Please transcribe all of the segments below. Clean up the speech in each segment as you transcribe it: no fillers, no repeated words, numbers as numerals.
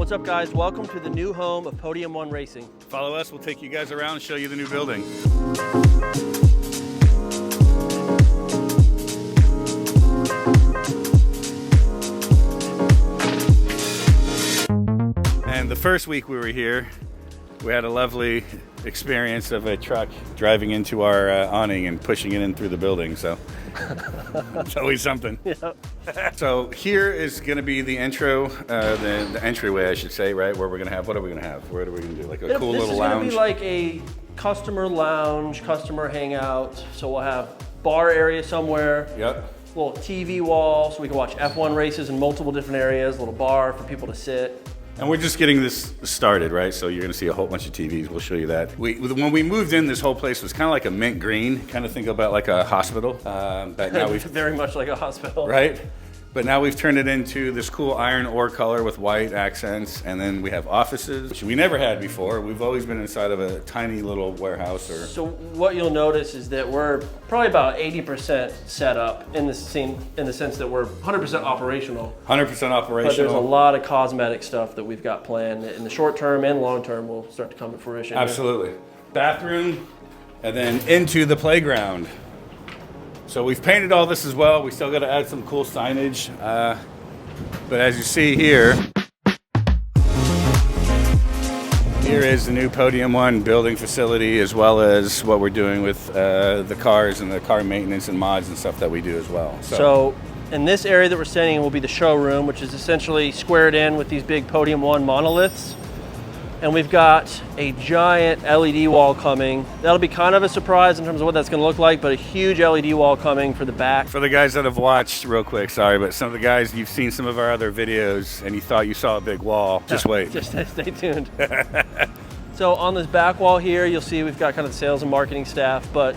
What's up, guys? Welcome to the new home of Podium 1 Racing. Follow us, we'll take you guys around and show you the new building. And the first week we were here, we had a lovely experience of a truck driving into our awning and pushing it in through the building, so it's always something. Yep. So here is going to be the intro, the entryway, I should say, right? Where we're going to have, what are we going to have? What are we going to do? Like a cool little lounge? This is going to be like a customer lounge, customer hangout. So we'll have bar area somewhere. Yep. Little TV wall so we can watch F1 races in multiple different areas. A little bar for people to sit. And we're just getting this started, right? So you're going to see a whole bunch of TVs. We'll show you that. When we moved in, this whole place was kind of like a mint green. Kind of think about like a hospital. But now we've very much like a hospital, right? But now we've turned it into this cool iron ore color with white accents, and then we have offices, which we never had before. We've always been inside of a tiny little warehouse. So what you'll notice is that we're probably about 80% set up in the sense that we're 100% operational. 100% operational. But there's a lot of cosmetic stuff that we've got planned in the short term and long term will start to come to fruition. Absolutely. Here. Bathroom, and then into the playground. So we've painted all this as well. We still got to add some cool signage. But as you see here, here is the new Podium 1 building facility, as well as what we're doing with the cars and the car maintenance and mods and stuff that we do as well. So in this area that we're standing in will be the showroom, which is essentially squared in with these big Podium 1 monoliths. And we've got a giant LED wall coming. That'll be kind of a surprise in terms of what that's gonna look like, but a huge LED wall coming for the back. For the guys that have watched, real quick, sorry, but some of the guys, you've seen some of our other videos and you thought you saw a big wall, just wait. Just stay tuned. So on this back wall here, you'll see we've got kind of the sales and marketing staff, but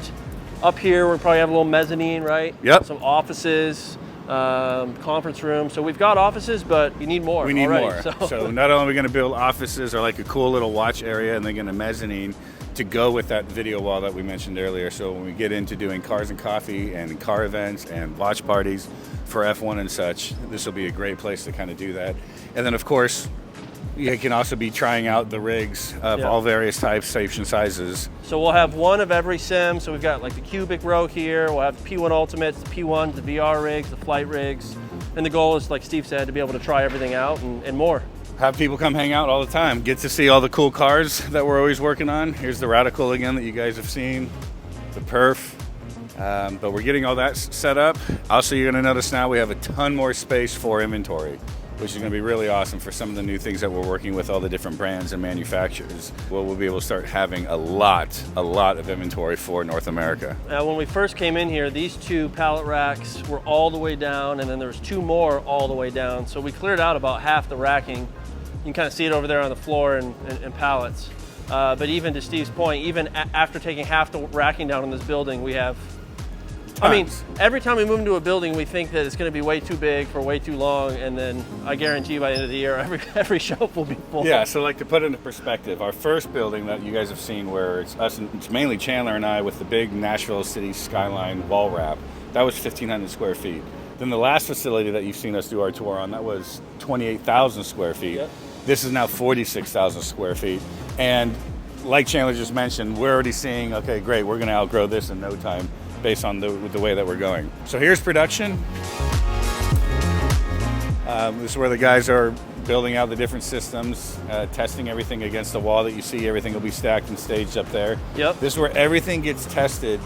up here, we'll probably have a little mezzanine, right? Yep. Some offices. Conference room. So we've got offices, but you need more. We need already, more. So not only are we going to build offices or like a cool little watch area, and then get a mezzanine to go with that video wall that we mentioned earlier. So when we get into doing cars and coffee and car events and watch parties for F1 and such, this will be a great place to kind of do that. And then of course, you can also be trying out the rigs of all various types, shapes, and sizes. So we'll have one of every sim. So we've got like the cubic row here. We'll have the P1 Ultimates, the P1s, the VR rigs, the flight rigs. And the goal is, like Steve said, to be able to try everything out and more. Have people come hang out all the time. Get to see all the cool cars that we're always working on. Here's the Radical again that you guys have seen, the Perf. But we're getting all that set up. Also, you're gonna notice now we have a ton more space for inventory, which is going to be really awesome for some of the new things that we're working with all the different brands and manufacturers. Well, we'll be able to start having a lot of inventory for North America. When we first came in here, these two pallet racks were all the way down, and then there was two more all the way down. So we cleared out about half the racking. You can kind of see it over there on the floor and pallets. But even to Steve's point, even after taking half the racking down in this building, we have tons. I mean, every time we move into a building, we think that it's going to be way too big for way too long, and then I guarantee by the end of the year, every shelf will be full. Yeah, so like to put it into perspective, our first building that you guys have seen, where it's us, and it's mainly Chandler and I with the big Nashville city skyline wall wrap, that was 1,500 square feet. Then the last facility that you've seen us do our tour on, that was 28,000 square feet. Yep. This is now 46,000 square feet. And like Chandler just mentioned, we're already seeing, okay, great, we're going to outgrow this in no time, based on the way that we're going. So here's production. This is where the guys are building out the different systems, testing everything against the wall that you see. Everything will be stacked and staged up there. Yep. This is where everything gets tested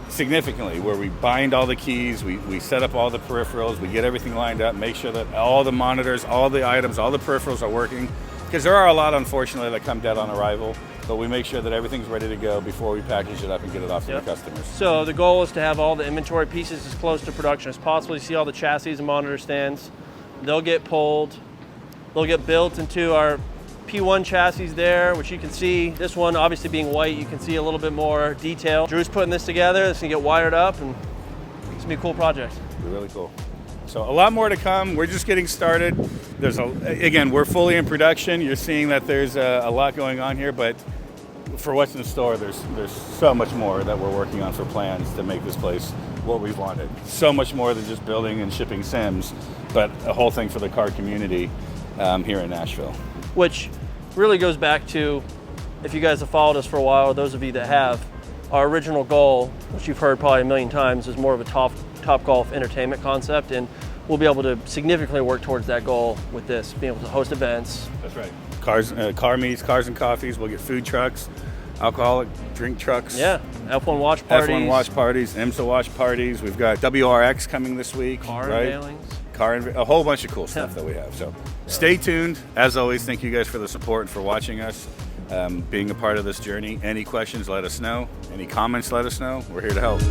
significantly, where we bind all the keys, we set up all the peripherals, we get everything lined up, make sure that all the monitors, all the items, all the peripherals are working. Because there are a lot, unfortunately, that come dead on arrival. But we make sure that everything's ready to go before we package it up and get it off to the customers. So the goal is to have all the inventory pieces as close to production as possible. You see all the chassis and monitor stands. They'll get pulled. They'll get built into our P1 chassis there, which you can see. This one, obviously being white, you can see a little bit more detail. Drew's putting this together. It's gonna get wired up, and it's gonna be a cool project. It'll be really cool. So a lot more to come. We're just getting started. Again, we're fully in production. You're seeing that there's a lot going on here, but for what's in store, there's so much more that we're working on for plans to make this place what we wanted. So much more than just building and shipping sims, but a whole thing for the car community here in Nashville. which really goes back to, if you guys have followed us for a while, or those of you that have, our original goal, which you've heard probably a million times, is more of a top golf entertainment concept, and we'll be able to significantly work towards that goal with this, being able to host events. That's right. Car meets, cars and coffees. We'll get food trucks, alcoholic drink trucks. Yeah, F1 watch parties. F1 watch parties, IMSA watch parties. We've got WRX coming this week. Car right? unveilings. A whole bunch of cool stuff that we have. So stay tuned. As always, thank you guys for the support and for watching us, being a part of this journey. Any questions, let us know. Any comments, let us know. We're here to help.